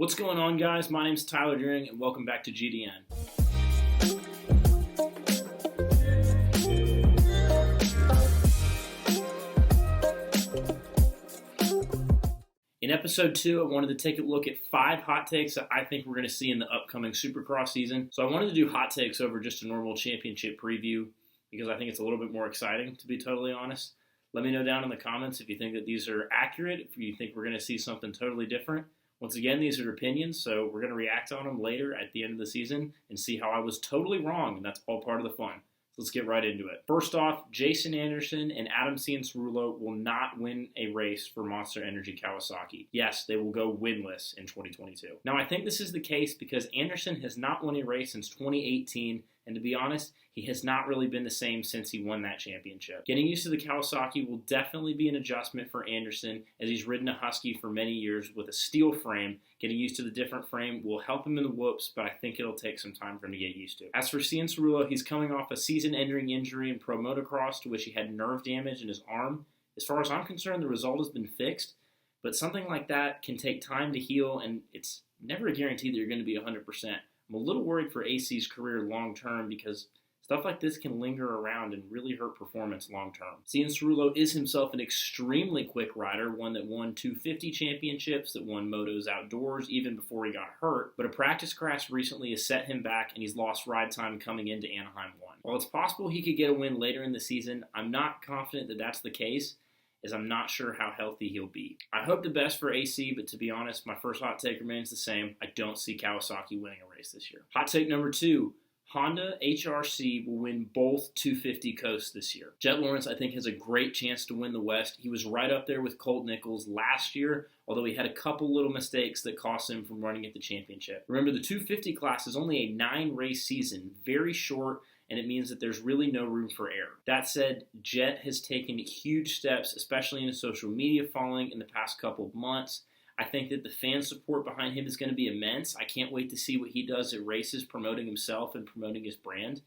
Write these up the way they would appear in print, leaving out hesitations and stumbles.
What's going on, guys? My name's Tyler Deering, and welcome back to GDN. In episode 2, I wanted to take a look at 5 hot takes that I think we're going to see in the upcoming Supercross season. So I wanted to do hot takes over just a normal championship preview because I think it's a little bit more exciting, to be totally honest. Let me know down in the comments if you think that these are accurate, if you think we're going to see something totally different. Once again, these are opinions, so we're going to react on them later at the end of the season and see how I was totally wrong, and that's all part of the fun. So let's get right into it. First off, Jason Anderson and Adam Cianciarulo will not win a race for Monster Energy Kawasaki. Yes, they will go winless in 2022. Now, I think this is the case because Anderson has not won a race since 2018, and to be honest, he has not really been the same since he won that championship. Getting used to the Kawasaki will definitely be an adjustment for Anderson, as he's ridden a Husky for many years with a steel frame. Getting used to the different frame will help him in the whoops, but I think it'll take some time for him to get used to. As for Cianciarulo, he's coming off a season-ending injury in pro motocross to which he had nerve damage in his arm. As far as I'm concerned, the result has been fixed, but something like that can take time to heal, and it's never a guarantee that you're going to be 100%. I'm a little worried for AC's career long-term because stuff like this can linger around and really hurt performance long-term. Cianciarulo is himself an extremely quick rider, one that won 250 championships, that won motos outdoors even before he got hurt, but a practice crash recently has set him back and he's lost ride time coming into Anaheim 1. While it's possible he could get a win later in the season, I'm not confident that that's the case, as I'm not sure how healthy he'll be. I hope the best for AC, but to be honest, my first hot take remains the same. I don't see Kawasaki winning a race this year. Hot take number 2. Honda HRC will win both 250 coasts this year. Jet Lawrence, I think, has a great chance to win the West. He was right up there with Colt Nichols last year, although he had a couple little mistakes that cost him from running at the championship. Remember, the 250 class is only a 9-race season, very short, and it means that there's really no room for error. That said, Jet has taken huge steps, especially in his social media following in the past couple of months. I think that the fan support behind him is going to be immense. I can't wait to see what he does at races, promoting himself and promoting his brand.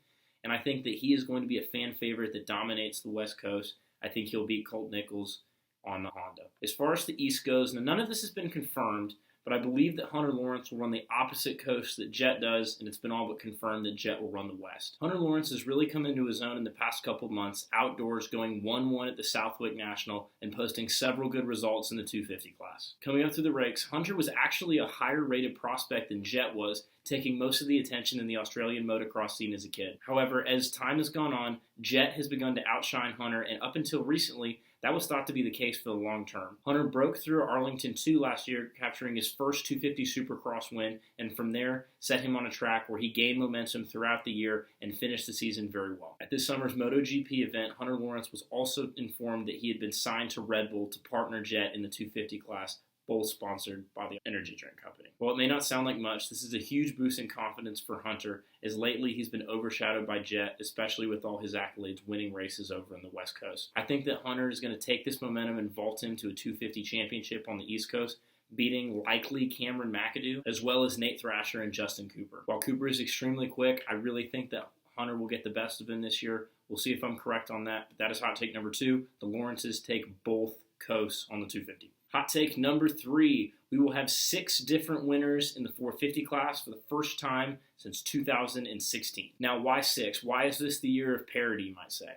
And I think that he is going to be a fan favorite that dominates the West Coast. I think he'll beat Colt Nichols on the Honda. As far as the East goes, now none of this has been confirmed, but I believe that Hunter Lawrence will run the opposite coast that Jet does, and it's been all but confirmed that Jet will run the West. Hunter Lawrence has really come into his own in the past couple of months, outdoors going 1-1 at the Southwick National and posting several good results in the 250 class. Coming up through the ranks, Hunter was actually a higher rated prospect than Jet was, taking most of the attention in the Australian motocross scene as a kid. However, as time has gone on, Jet has begun to outshine Hunter, and up until recently, that was thought to be the case for the long term. Hunter broke through Arlington 2 last year, capturing his first 250 Supercross win, and from there set him on a track where he gained momentum throughout the year and finished the season very well. At this summer's MotoGP event, Hunter Lawrence was also informed that he had been signed to Red Bull to partner Jet in the 250 class, both sponsored by the energy drink company. While it may not sound like much, this is a huge boost in confidence for Hunter, as lately he's been overshadowed by Jet, especially with all his accolades winning races over in the West Coast. I think that Hunter is going to take this momentum and vault him to a 250 championship on the East Coast, beating likely Cameron McAdoo, as well as Nate Thrasher and Justin Cooper. While Cooper is extremely quick, I really think that Hunter will get the best of him this year. We'll see if I'm correct on that, but that is hot take number 2. The Lawrences take both coasts on the 250. Hot take number 3, we will have 6 different winners in the 450 class for the first time since 2016. Now, why 6? Why is this the year of parity, you might say?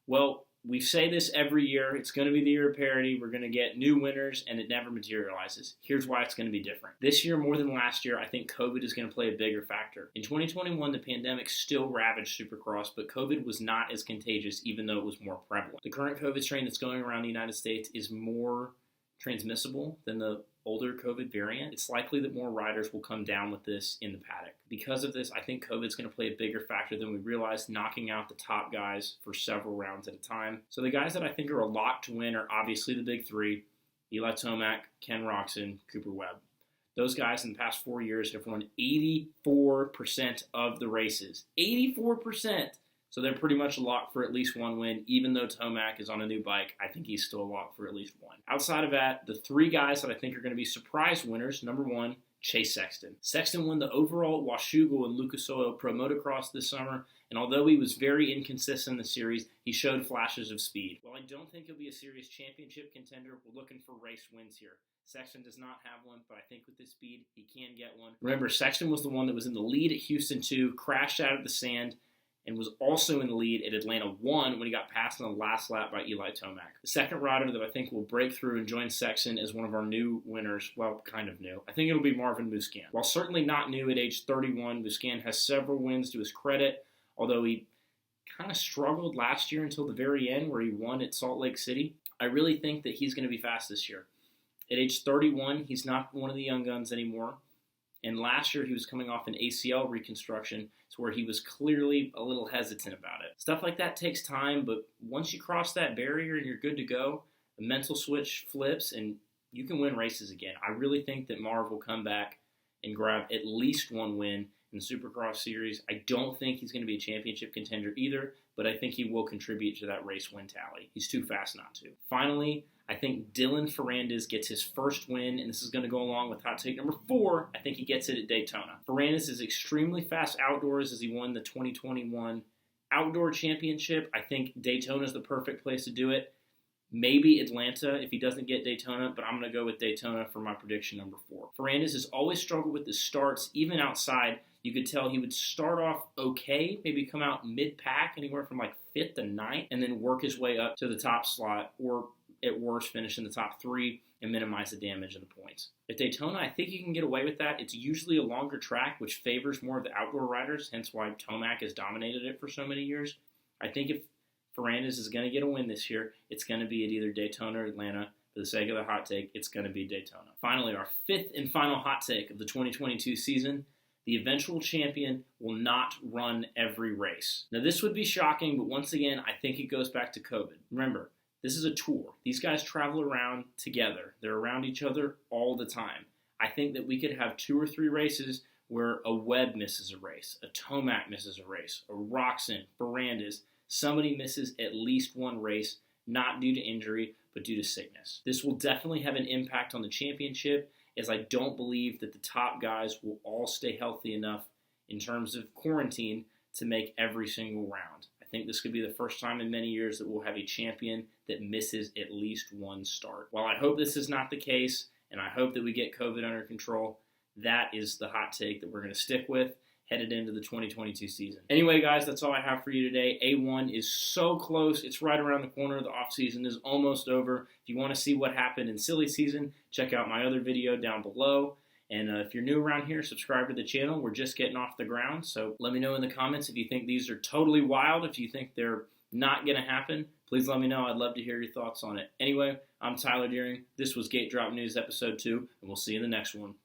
Well, we say this every year. It's going to be the year of parity. We're going to get new winners, and it never materializes. Here's why it's going to be different. This year, more than last year, I think COVID is going to play a bigger factor. In 2021, the pandemic still ravaged Supercross, but COVID was not as contagious, even though it was more prevalent. The current COVID strain that's going around the United States is more transmissible than the older COVID variant. It's likely that more riders will come down with this in the paddock. Because of this, I think COVID is going to play a bigger factor than we realized, knocking out the top guys for several rounds at a time. So the guys that I think are a lock to win are obviously the big 3, Eli Tomac, Ken Roczen, Cooper Webb. Those guys in the past 4 years have won 84% of the races. 84%! So they're pretty much a lock for at least one win. Even though Tomac is on a new bike, I think he's still a lock for at least one. Outside of that, the 3 guys that I think are going to be surprise winners, number 1, Chase Sexton. Sexton won the overall Washougal and Lucas Oil Pro Motocross this summer, and although he was very inconsistent in the series, he showed flashes of speed. While I don't think he'll be a serious championship contender, we're looking for race wins here. Sexton does not have one, but I think with this speed, he can get one. Remember, Sexton was the one that was in the lead at Houston 2, crashed out of the sand, and was also in the lead at Atlanta 1 when he got passed on the last lap by Eli Tomac. The second rider that I think will break through and join Sexton as one of our new winners, well, kind of new, I think it'll be Marvin Musquin. While certainly not new at age 31, Musquin has several wins to his credit, although he kind of struggled last year until the very end where he won at Salt Lake City. I really think that he's going to be fast this year. At age 31, he's not one of the young guns anymore. And last year, he was coming off an ACL reconstruction, to where he was clearly a little hesitant about it. Stuff like that takes time, but once you cross that barrier and you're good to go, the mental switch flips and you can win races again. I really think that Marv will come back and grab at least one win in the Supercross series. I don't think he's going to be a championship contender either, but I think he will contribute to that race win tally. He's too fast not to. Finally, I think Dylan Ferrandis gets his first win, and this is going to go along with hot take number 4. I think he gets it at Daytona. Ferrandis is extremely fast outdoors as he won the 2021 Outdoor Championship. I think Daytona is the perfect place to do it. Maybe Atlanta if he doesn't get Daytona, but I'm going to go with Daytona for my prediction number 4. Ferrandis has always struggled with the starts, even outside. You could tell he would start off okay, maybe come out mid-pack, anywhere from like 5th to 9th, and then work his way up to the top slot, or at worst, finish in the top 3 and minimize the damage and the points. At Daytona, I think you can get away with that. It's usually a longer track, which favors more of the outdoor riders, hence why Tomac has dominated it for so many years. I think if Ferrandis is going to get a win this year, it's going to be at either Daytona or Atlanta. For the sake of the hot take, it's going to be Daytona. Finally, our 5th and final hot take of the 2022 season: the eventual champion will not run every race. Now, this would be shocking, but once again, I think it goes back to COVID. Remember, this is a tour. These guys travel around together. They're around each other all the time. I think that we could have 2 or 3 races where a Webb misses a race, a Tomac misses a race, a Roczen, Ferrandis, somebody misses at least one race, not due to injury, but due to sickness. This will definitely have an impact on the championship, as I don't believe that the top guys will all stay healthy enough in terms of quarantine to make every single round. I think this could be the first time in many years that we'll have a champion that misses at least one start. While I hope this is not the case, and I hope that we get COVID under control, that is the hot take that we're going to stick with headed into the 2022 season. Anyway, guys, that's all I have for you today. A1 is so close. It's right around the corner. The offseason is almost over. If you want to see what happened in silly season, check out my other video down below. And if you're new around here, subscribe to the channel. We're just getting off the ground. So let me know in the comments if you think these are totally wild. If you think they're not going to happen, please let me know. I'd love to hear your thoughts on it. Anyway, I'm Tyler Deering. This was Gate Drop News Episode 2, and we'll see you in the next one.